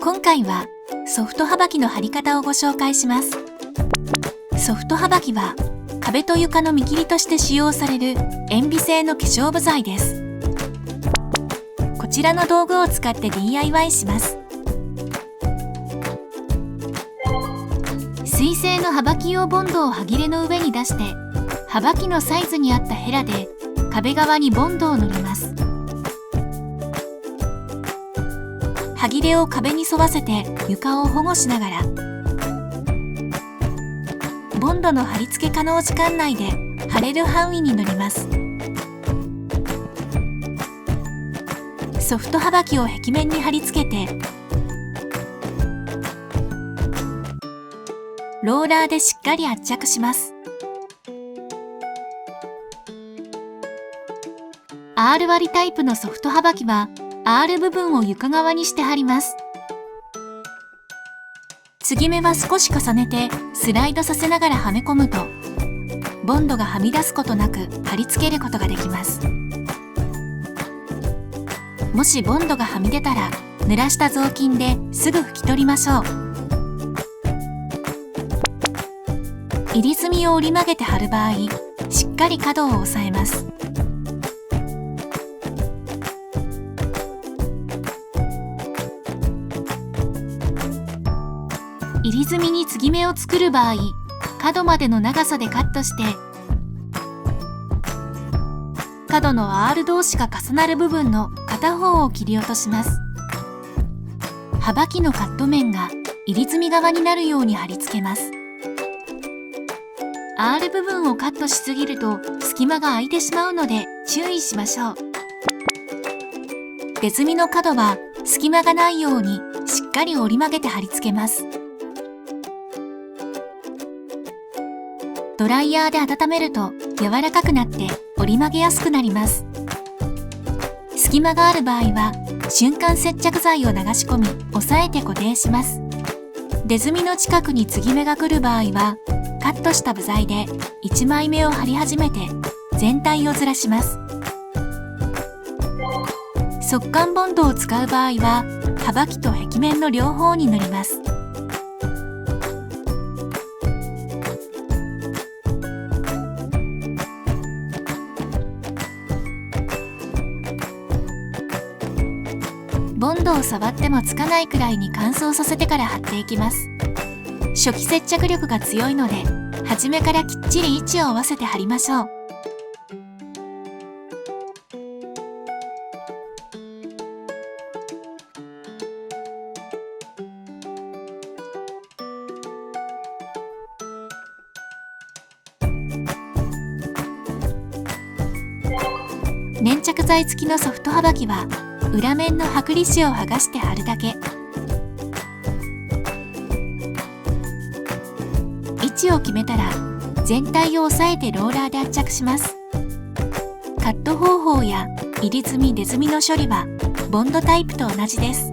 今回はソフトはばきの貼り方をご紹介します。ソフトはばきは壁と床の見切りとして使用される塩ビ製の化粧部材です。こちらの道具を使って DIY します。水性のはばき用ボンドをはぎれの上に出して、はばきのサイズに合ったヘラで壁側にボンドを塗ります。はぎれを壁に沿わせて床を保護しながら、ボンドの貼り付け可能時間内で貼れる範囲に塗ります。ソフトはばきを壁面に貼り付けて、ローラーでしっかり圧着します。R 割りタイプのソフトはばきは R 部分を床側にして貼ります。継ぎ目は少し重ねてスライドさせながらはめ込むと、ボンドがはみ出すことなく貼り付けることができます。もしボンドがはみ出たら、濡らした雑巾ですぐ拭き取りましょう。入り墨を折り曲げて貼る場合、しっかり角を押さえます。入り墨に継ぎ目を作る場合、角までの長さでカットして、角の R 同士が重なる部分の片方を切り落とします。はばきのカット面が入り墨側になるように貼り付けます。R 部分をカットしすぎると隙間が空いてしまうので注意しましょう。出墨の角は隙間がないようにしっかり折り曲げて貼り付けます。ドライヤーで温めると柔らかくなって折り曲げやすくなります。隙間がある場合は瞬間接着剤を流し込み押さえて固定します。出墨の近くに継ぎ目が来る場合はカットした部材で1枚目を貼り始めて全体をずらします。速乾ボンドを使う場合ははばきと壁面の両方に塗ります。ボンドを触ってもつかないくらいに乾燥させてから貼っていきます。初期接着力が強いので、初めからきっちり位置を合わせて貼りましょう。粘着剤付きのソフトはばきは、裏面の剥離紙を剥がして貼るだけ。位置を決めたら全体を押さえてローラーで圧着します。カット方法や入り墨出墨の処理はボンドタイプと同じです。